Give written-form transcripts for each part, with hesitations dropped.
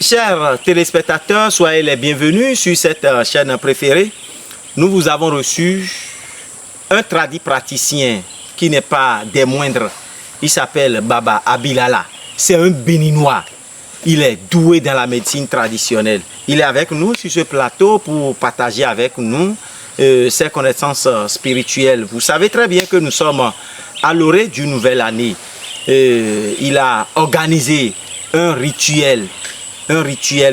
Chers téléspectateurs, soyez les bienvenus sur cette chaîne préférée. Nous vous avons reçu un praticien qui n'est pas des moindres. Il s'appelle Baba Abilala. C'est un Béninois. Il est doué dans la médecine traditionnelle. Il est avec nous sur ce plateau pour partager avec nous ses connaissances spirituelles. Vous savez très bien que nous sommes à l'orée d'une nouvelle année. Il a organisé un rituel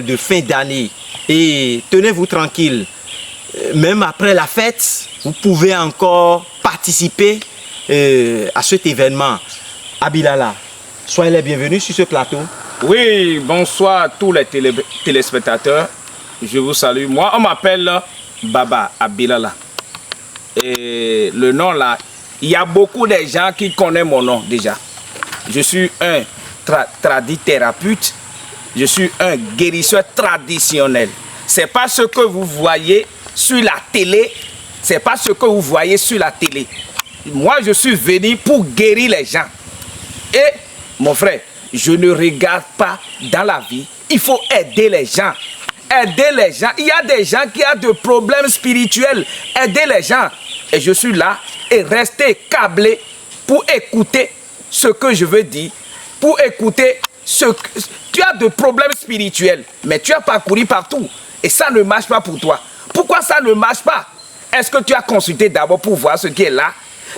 de fin d'année. Et tenez-vous tranquille, même après la fête, vous pouvez encore participer à cet événement. Abilala, soyez les bienvenus sur ce plateau. Oui, bonsoir à tous les téléspectateurs. Je vous salue. Moi, on m'appelle Baba Abilala. Et le nom là, il y a beaucoup de gens qui connaissent mon nom déjà. Je suis un tradithérapeute. Je suis un guérisseur traditionnel. C'est pas ce que vous voyez sur la télé. C'est pas ce que vous voyez sur la télé. Moi, je suis venu pour guérir les gens. Et, mon frère, je ne regarde pas dans la vie. Il faut aider les gens. Aider les gens. Il y a des gens qui ont des problèmes spirituels. Aider les gens. Et je suis là et rester câblé pour écouter ce que je veux dire. Pour écouter ce que... Tu as des problèmes spirituels, mais tu as parcouru partout. Et ça ne marche pas pour toi. Pourquoi ça ne marche pas? Est-ce que tu as consulté d'abord pour voir ce qui est là?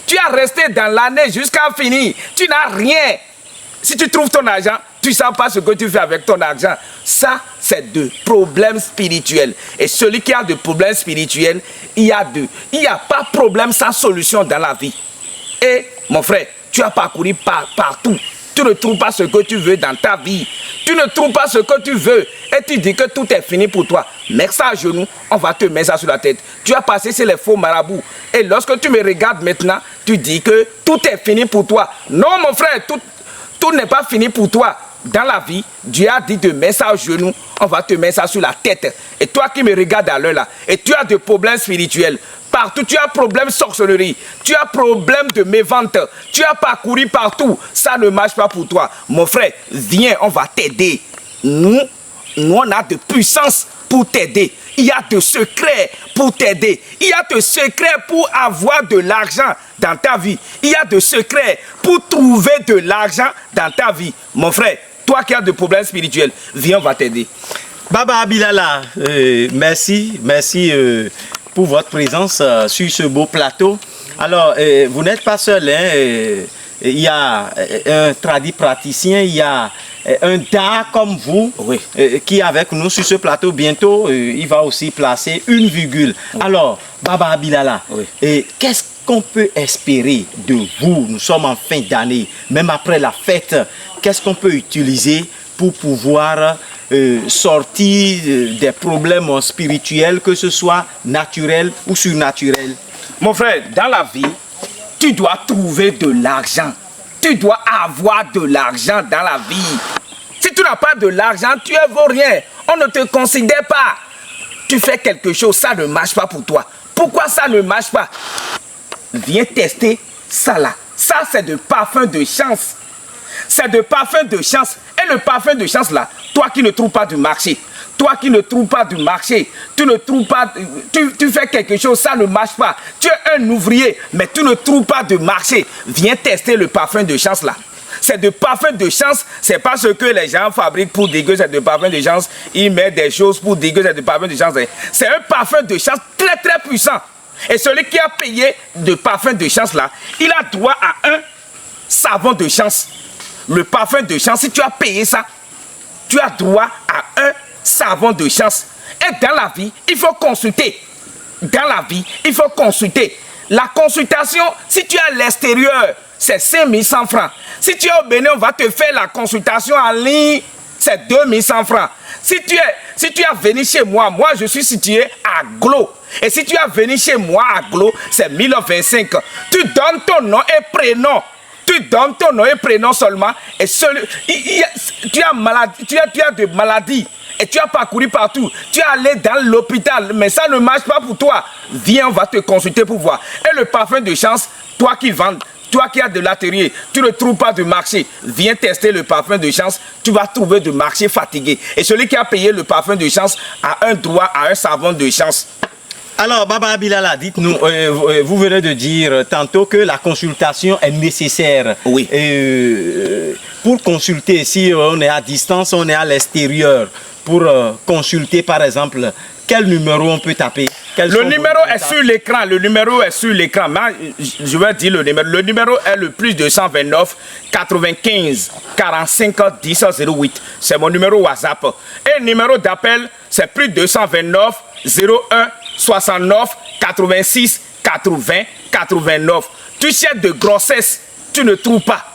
Tu as resté dans l'année jusqu'à finir. Tu n'as rien. Si tu trouves ton argent, tu ne sais pas ce que tu fais avec ton argent. Ça, c'est de problèmes spirituels. Et celui qui a de problèmes spirituels, il y a pas de problème sans solution dans la vie. Et, mon frère, tu as parcouru partout. Tu ne trouves pas ce que tu veux dans ta vie. Tu ne trouves pas ce que tu veux. Et tu dis que tout est fini pour toi. Mets ça à genoux, on va te mettre ça sur la tête. Tu as passé sur les faux marabouts. Et lorsque tu me regardes maintenant, tu dis que tout est fini pour toi. Non, mon frère, tout n'est pas fini pour toi. Dans la vie, Dieu a dit de mettre ça à genoux, on va te mettre ça sur la tête. Et toi qui me regardes à l'heure là, et tu as des problèmes spirituels. Partout, tu as problème de sorcellerie, tu as problème de mévente, tu as parcouru partout, ça ne marche pas pour toi. Mon frère, viens, on va t'aider. Nous, on a de puissance pour t'aider. Il y a de secrets pour t'aider. Il y a de secrets pour avoir de l'argent dans ta vie. Il y a de secrets pour trouver de l'argent dans ta vie. Mon frère, toi qui as des problèmes spirituels, viens, on va t'aider. Baba Abilala, merci pour votre présence sur ce beau plateau. Alors, vous n'êtes pas seul, hein, il y a un praticien, il y a un DA comme vous, oui, qui est avec nous sur ce plateau. Bientôt, il va aussi placer une virgule. Oui. Alors, Baba Abilala, oui, qu'est-ce qu'on peut espérer de vous? Nous sommes en fin d'année, même après la fête. Qu'est-ce qu'on peut utiliser pour pouvoir sortir des problèmes spirituels, que ce soit naturel ou surnaturel? Mon frère, dans la vie, tu dois trouver de l'argent. Tu dois avoir de l'argent dans la vie. Si tu n'as pas de l'argent, tu ne vaux rien. On ne te considère pas. Tu fais quelque chose, ça ne marche pas pour toi. Pourquoi ça ne marche pas? Viens tester ça là. Ça, c'est de parfum de chance. C'est de parfum de chance. Et le parfum de chance là, toi qui ne trouves pas du marché, toi qui ne trouves pas du marché, tu ne trouves pas, tu fais quelque chose, ça ne marche pas. Tu es un ouvrier, mais tu ne trouves pas de marché. Viens tester le parfum de chance là. C'est de parfum de chance, c'est pas ce que les gens fabriquent pour dire que c'est de parfum de chance. Ils mettent des choses pour dire que c'est de parfum de chance. C'est un parfum de chance très très puissant. Et celui qui a payé de parfum de chance là, il a droit à un savon de chance. Le parfum de chance, si tu as payé ça, tu as droit à un savon de chance. Et dans la vie, il faut consulter. Dans la vie, il faut consulter. La consultation, si tu es à l'extérieur, c'est 5100 francs. Si tu es au Bénin, on va te faire la consultation en ligne, c'est 2100 francs. Si tu es venu chez moi, moi je suis situé à Glo. Et si tu es venu chez moi à Glo, c'est 1025. Tu donnes ton nom et prénom. Tu donnes ton nom et prénom seulement. Et tu as des maladies. Et tu as parcouru partout. Tu es allé dans l'hôpital. Mais ça ne marche pas pour toi. Viens, on va te consulter pour voir. Et le parfum de chance, toi qui vends, Toi qui as de l'atelier, tu ne trouves pas de marché, viens tester le parfum de chance, tu vas trouver de marché fatigué. Et celui qui a payé le parfum de chance a un droit à un savon de chance. Alors, Baba Bilala, dites-nous, vous venez de dire tantôt que la consultation est nécessaire. Oui. Pour consulter, si on est à distance, on est à l'extérieur, pour consulter par exemple, quel numéro on peut taper? Le numéro est sur l'écran. Le numéro est sur l'écran. Je vais dire le numéro. Le numéro est le plus 229 95 45 10 08. C'est mon numéro WhatsApp. Et le numéro d'appel, c'est plus 229 01 69 86 80 89. Tu cherches de grossesse, tu ne trouves pas.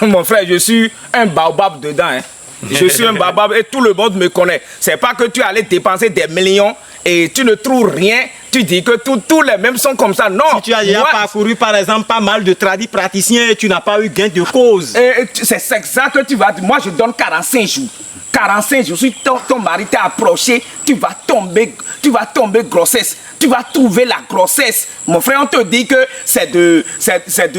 Mon frère, je suis un baobab dedans. Hein. Je suis un baobab et tout le monde me connaît. C'est pas que tu allais dépenser des millions et tu ne trouves rien. Tu dis que tous les mêmes sont comme ça. Non. Si tu as déjà parcouru par exemple pas mal de tradis praticiens et tu n'as pas eu gain de cause. C'est ça que tu vas dire. Moi, je donne 45 jours. 45 jours, si ton mari t'a approché, tu vas tomber grossesse. Tu vas trouver la grossesse. Mon frère, on te dit que c'est de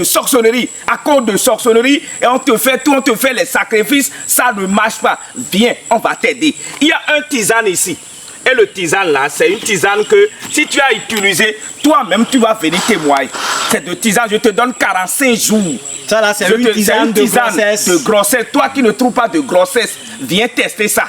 sorcellerie. À cause de sorcellerie, et on te fait tout, on te fait les sacrifices, ça ne marche pas. Viens, on va t'aider. Il y a un tisane ici. Et le tisane là, c'est une tisane que si tu as utilisé, toi-même tu vas venir témoigner. C'est de tisane, je te donne 45 jours. Ça là, c'est une tisane de grossesse. Toi qui ne trouves pas de grossesse, viens tester ça.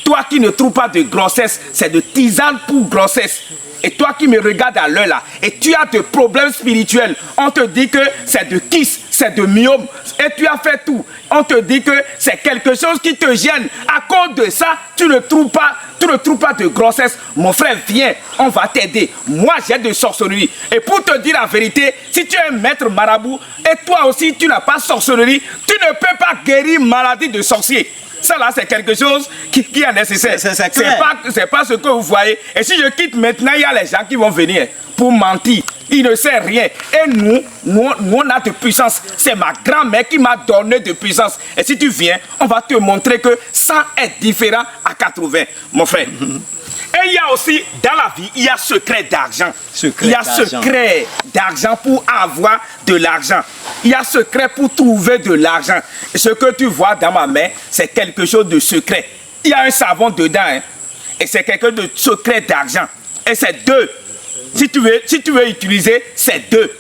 Toi qui ne trouves pas de grossesse, c'est de tisane pour grossesse. Et toi qui me regardes à l'heure là, et tu as des problèmes spirituels, on te dit que c'est de kiss, c'est de myome, et tu as fait tout. On te dit que c'est quelque chose qui te gêne. À cause de ça, tu ne trouves pas de grossesse. Mon frère, viens, on va t'aider. Moi, j'ai de sorcellerie. Et pour te dire la vérité, si tu es un maître marabout, et toi aussi, tu n'as pas sorcellerie, tu ne peux pas guérir maladie de sorcier. Ça là, c'est quelque chose qui est nécessaire. C'est pas ce que vous voyez. Et si je quitte maintenant, il y a les gens qui vont venir pour mentir. Ils ne savent rien. Et nous, on a de puissance. C'est ma grand-mère qui m'a donné de puissance. Et si tu viens, on va te montrer que ça est différent à 80, mon frère. Et il y a aussi, dans la vie, il y a secret d'argent. Il y a secret d'argent pour avoir de l'argent. Il y a secret pour trouver de l'argent. Et ce que tu vois dans ma main, c'est quelque chose de secret. Il y a un savon dedans. Hein, et c'est quelque chose de secret d'argent. Et c'est 2. Si tu veux utiliser, c'est 2.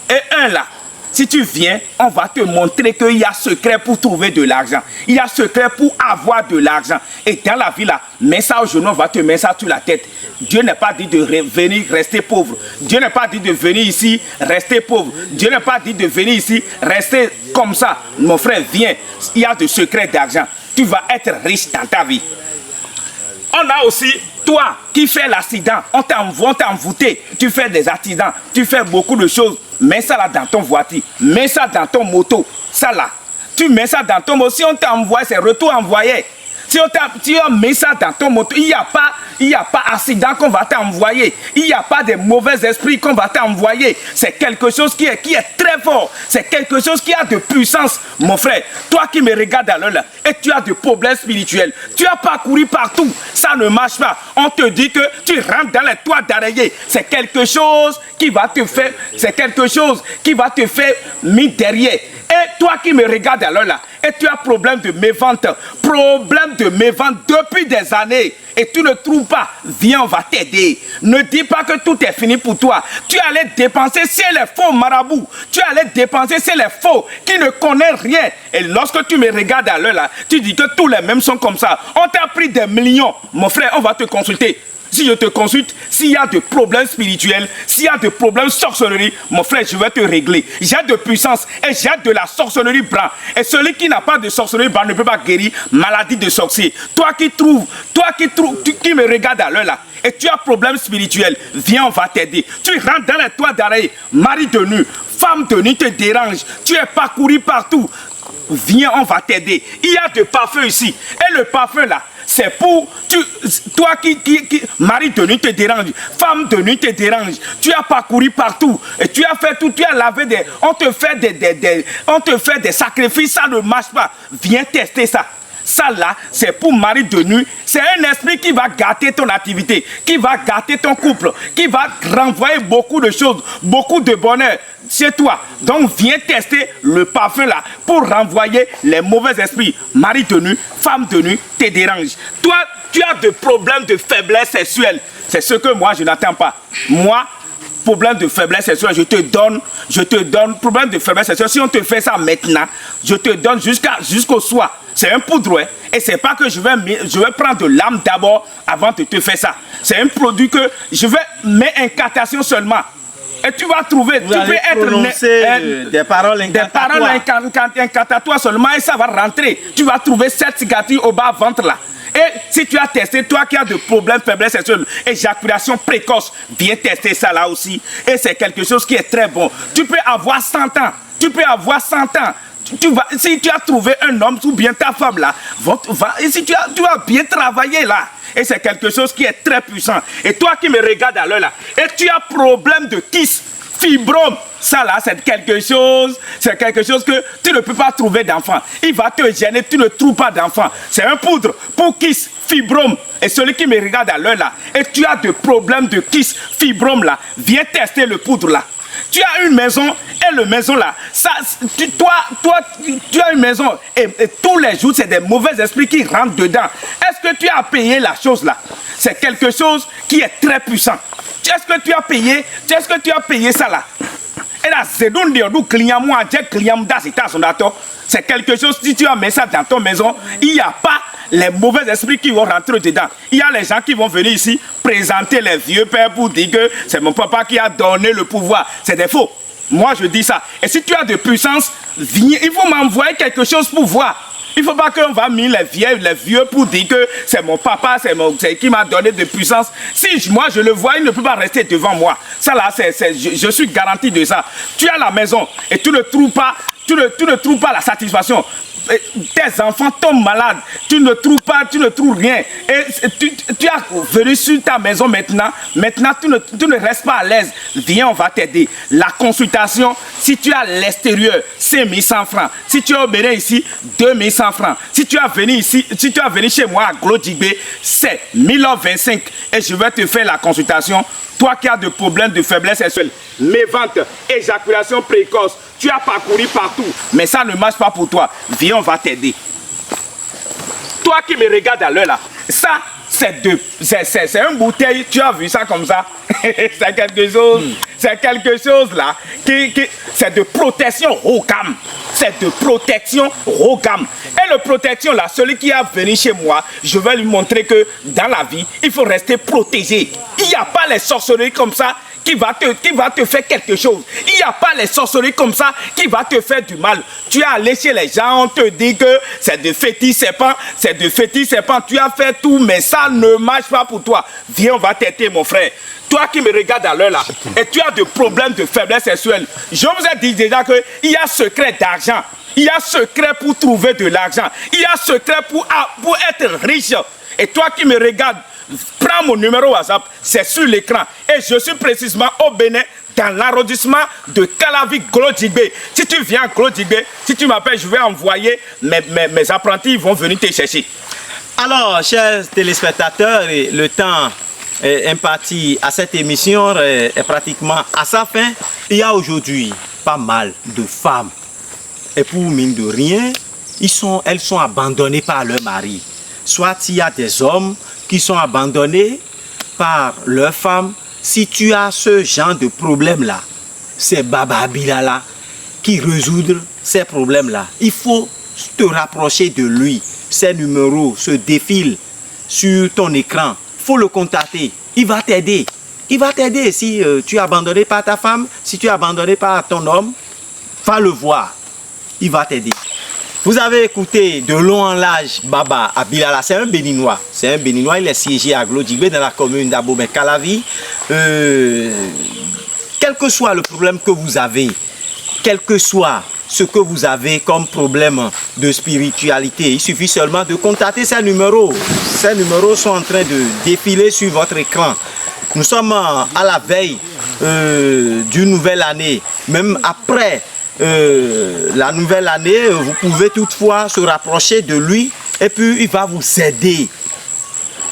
Et 1 là. Si tu viens, on va te montrer qu'il y a secret pour trouver de l'argent. Il y a secret pour avoir de l'argent. Et dans la vie là, mets ça au genou, on va te mettre ça sur la tête. Dieu n'a pas dit de venir rester pauvre. Dieu n'a pas dit de venir ici rester pauvre. Dieu n'a pas dit de venir ici rester comme ça. Mon frère, viens. Il y a de secrets d'argent. Tu vas être riche dans ta vie. On a aussi, toi qui fais l'accident, on t'a envoûté, tu fais des accidents, tu fais beaucoup de choses. Mets ça là dans ton voiture, mets ça dans ton moto, ça là. Tu mets ça dans ton moto, si on t'a envoyé, c'est retour envoyé. Si on met ça dans ton moto, il n'y a pas accident qu'on va t'envoyer. Il n'y a pas de mauvais esprits qu'on va t'envoyer. C'est quelque chose qui est très fort. C'est quelque chose qui a de puissance. Mon frère, toi qui me regardes à l'heure là, et tu as des problèmes spirituels, tu as parcouru partout, ça ne marche pas. On te dit que tu rentres dans les toits d'araignée. C'est quelque chose qui va te faire, mis derrière. Et toi qui me regardes à l'heure là, et tu as problème de mévente depuis des années, et tu ne trouves pas, viens, on va t'aider. Ne dis pas que tout est fini pour toi. Tu allais dépenser chez les faux marabouts. Tu allais dépenser chez les faux qui ne connaissent rien. Et lorsque tu me regardes à l'heure là, tu dis que tous les mêmes sont comme ça. On t'a pris des millions. Mon frère, on va te consulter. Si je te consulte, s'il y a des problèmes spirituels, s'il y a des problèmes sorcellerie, mon frère, je vais te régler. J'ai de puissance et j'ai de la sorcellerie blanc. Et celui qui n'a pas de sorcellerie blanc ne peut pas guérir maladie de sorcier. Toi qui me regardes à l'heure là, et tu as problème spirituel, viens, on va t'aider. Tu rentres dans les toits d'araignée, mari de nu, femme de nu te dérange, tu es parcouru partout. Viens, on va t'aider. Il y a des parfums ici. Et le parfum là, c'est pour toi qui mari de nuit te dérange, femme de nuit te dérange, tu as parcouru partout, et tu as fait tout, tu as lavé on te fait des sacrifices, ça ne marche pas. Viens tester ça. Ça là, c'est pour mari de nuit. C'est un esprit qui va gâter ton activité, qui va gâter ton couple, qui va renvoyer beaucoup de choses, beaucoup de bonheur chez toi. Donc viens tester le parfum là pour renvoyer les mauvais esprits. Mari de nuit, femme de nuit, te dérange. Toi, tu as des problèmes de faiblesse sexuelle. C'est ce que moi je n'attends pas. Moi, problème de faiblesse sexuelle, je te donne problème de faiblesse sexuelle. Si on te fait ça maintenant, je te donne jusqu'au soir. C'est un poudre, hein? Et c'est pas que je vais prendre de l'âme d'abord avant de te faire ça. C'est un produit que je vais mettre incantation seulement. Et tu vas trouver, tu peux être des paroles incantatoires seulement et ça va rentrer. Tu vas trouver cette cicatrice au bas ventre là. Et si tu as testé, toi qui as de problèmes, faiblesse sexuelle, éjaculation précoce, viens tester ça là aussi. Et c'est quelque chose qui est très bon. Tu peux avoir 100 ans. Tu peux avoir 100 ans. Si tu as trouvé un homme ou bien ta femme là, si tu vas bien travailler là. Et c'est quelque chose qui est très puissant. Et toi qui me regardes à l'heure là, et tu as problème de kyste, fibrome, ça là c'est quelque chose que tu ne peux pas trouver d'enfant. Il va te gêner, tu ne trouves pas d'enfant. C'est un poudre pour kyste, fibrome. Et celui qui me regarde à l'heure là, et tu as des problèmes de kyste, fibrome là, viens tester le poudre là. Tu as une maison et le maison là, tu as une maison et tous les jours c'est des mauvais esprits qui rentrent dedans. Est-ce que tu as payé la chose là? C'est quelque chose qui est très puissant. Est-ce que tu as payé ça là? Et là, c'est quelque chose, si tu as mis ça dans ton maison, il n'y a pas les mauvais esprits qui vont rentrer dedans. Il y a les gens qui vont venir ici présenter les vieux pères pour dire que c'est mon papa qui a donné le pouvoir. C'est des faux. Moi, je dis ça. Et si tu as de puissance, viens, il faut m'envoyer quelque chose pour voir. Il ne faut pas qu'on va mettre les vieux pour dire que c'est mon papa, c'est qui m'a donné de puissance. Si moi je le vois, il ne peut pas rester devant moi. Ça là, je suis garanti de ça. Tu as la maison et tu ne trouves pas la satisfaction. Tes enfants tombent malades, tu ne trouves rien. Et tu as venu sur ta maison maintenant tu ne restes pas à l'aise. Viens, on va t'aider. La consultation, si tu es à l'extérieur, c'est 1100 francs. Si tu es au Bénin ici, 2100 francs. Si tu as venu chez moi à Glodjibé, c'est 1025 et je vais te faire la consultation. Toi qui as des problèmes de faiblesse sexuelle, mes ventes, éjaculation précoce, tu as parcouru partout, mais ça ne marche pas pour toi. Viens, on va t'aider. Toi qui me regardes à l'heure là, ça, c'est une bouteille, tu as vu ça comme ça? C'est quelque chose là, c'est de protection haut gamme. C'est de protection haut gamme. Et le protection là, celui qui a venu chez moi, je vais lui montrer que dans la vie, il faut rester protégé. Il n'y a pas les sorcelleries comme ça qui va te faire quelque chose. Il n'y a pas les sorcelleries comme ça qui va te faire du mal. Tu es allé chez les gens, on te dit que c'est de fétiche serpent, tu as fait tout, mais ça ne marche pas pour toi. Viens, on va t'aider, mon frère. Toi qui me regardes à l'heure là, et tu as des problèmes de faiblesse sexuelle, je vous ai dit déjà qu'il y a secret d'argent. Il y a secret pour trouver de l'argent. Il y a secret pour être riche. Et toi qui me regardes, prends mon numéro WhatsApp, c'est sur l'écran. Et je suis précisément au Bénin, dans l'arrondissement de Calavi, Glodjibé. Si tu viens à Glodjibé, si tu m'appelles, je vais envoyer mes apprentis, ils vont venir te chercher. Alors, chers téléspectateurs, le temps imparti à cette émission est pratiquement à sa fin. Il y a aujourd'hui pas mal de femmes. Et pour mine de rien, elles sont abandonnées par leur mari. Soit il y a des hommes qui sont abandonnés par leur femme. Si tu as ce genre de problème-là, c'est Baba Bilala qui résoudre ces problèmes-là. Il faut te rapprocher de lui. Ses numéros se défilent sur ton écran. Il faut le contacter. Il va t'aider. Il va t'aider si tu es abandonné par ta femme, si tu es abandonné par ton homme. Va le voir. Il va t'aider. Vous avez écouté de long en large Baba Abilala, c'est un Béninois. C'est un Béninois, il est siégé à Glodjibé dans la commune d'Abomey-Calavi. Quel que soit le problème que vous avez, quel que soit ce que vous avez comme problème de spiritualité, il suffit seulement de contacter ces numéros. Ces numéros sont en train de défiler sur votre écran. Nous sommes à la veille d'une nouvelle année, même après la nouvelle année, vous pouvez toutefois se rapprocher de lui Et puis il va vous aider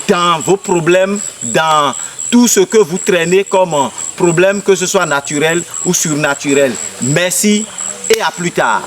dans vos problèmes, dans tout ce que vous traînez comme problème, que ce soit naturel ou surnaturel. Merci et à plus tard.